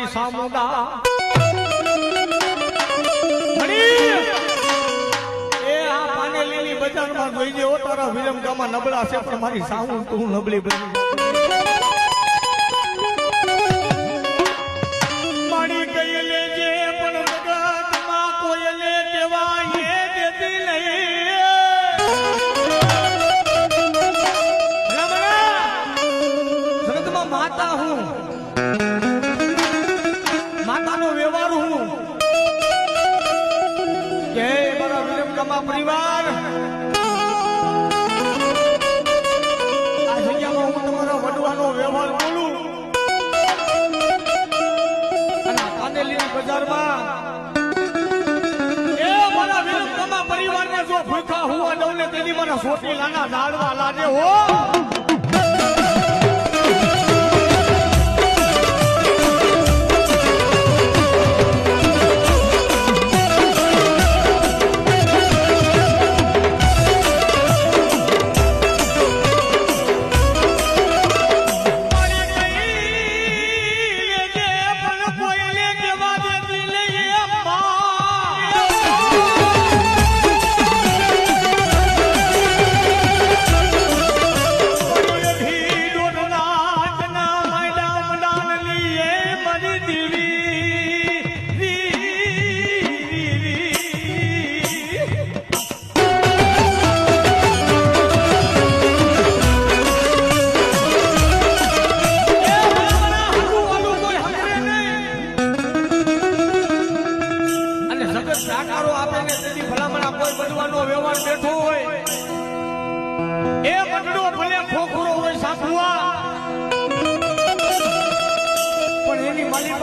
મારી સામુંડા એ આ પાનેલીની બજારમાં જોઈ જે તારા વિરમગામમાં નબળા છે પણ મારી સામું તું નબળી બની મારી કઈ લેજે પણ જગતમાં કોઈ લે દેવા એ દેતી નહીં જગતમાં માતા હું માતાનો વ્યવહાર હું કે મારા વિરમગામમાં પરિવાર આ જગ્યામાં હું તમારા વડવાનો વ્યવહાર બોલું અને પાનેલીની બજારમાં એ મારા વિરમગામમાં પરિવારને જો ભૂખા હોવા દઉં ને તેની મને સોટી લાના ઝાડવા લાગે હો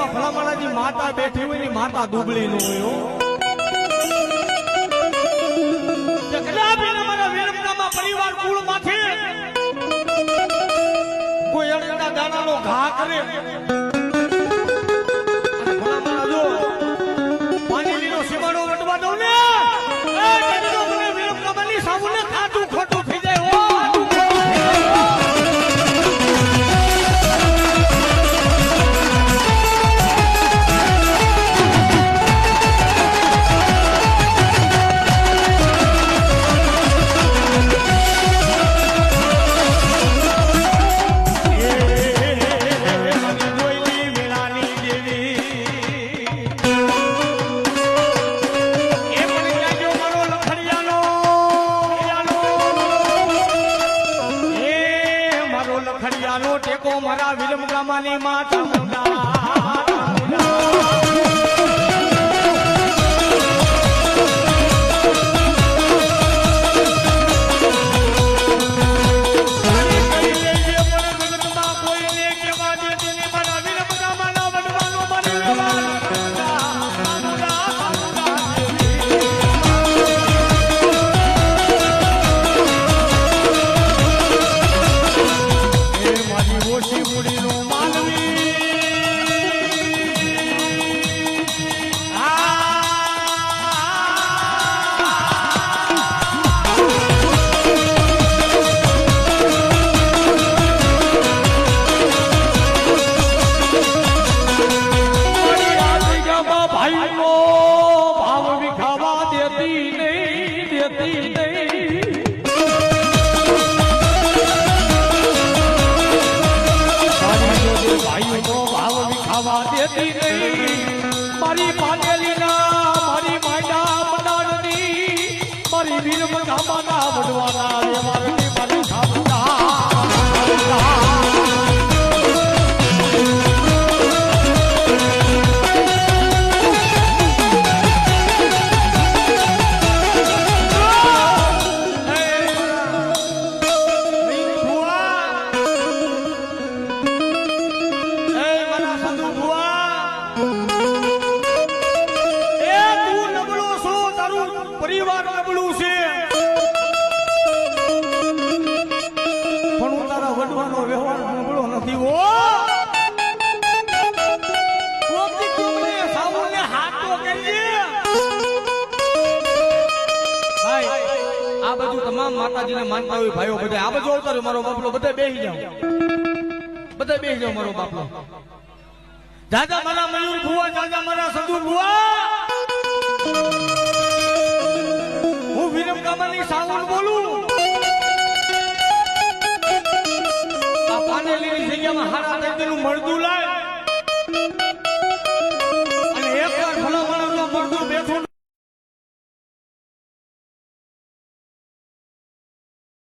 ભલામણાની માતા બેઠી હોય ની માતા દુબળી નો હોય મારા વિરમગામમાં પરિવાર કુળ માંથી કોઈ અડધા દાણાનો ઘા કરે ભલામણા જો પાનેલીનો સીમાડો વટવા દઉં ને મને વિરમગામની સામુને કાચું ખોટું થઈ જાય ટેકો મારા વિરમગામની માતા મારી પાનેલીના મારી માયડા મડાડની મારી વિરમગામના વડવાના વ્યવહારની મારી સામુંડા પરિવાર નબળું છે પણ હું તારા વડવાનો વ્યવહાર નબળો નથી હો સામુને હાથ તો કરીએ ભાઈ આ બધું તમામ માતાજીને માનતા હોય ભાઈઓ બધા આ બધું અવતાર મારો બાપલો બધા બેસી જાઓ મારો બાપલો દાદા મારા મયુર ભુવા, દાદા મારા સંધુ ભુવા, હું વિરમગામાની સાવણ બોલું. આ પાનેલીની જગ્યામાં હારા દર્દીનું મળદું લાય.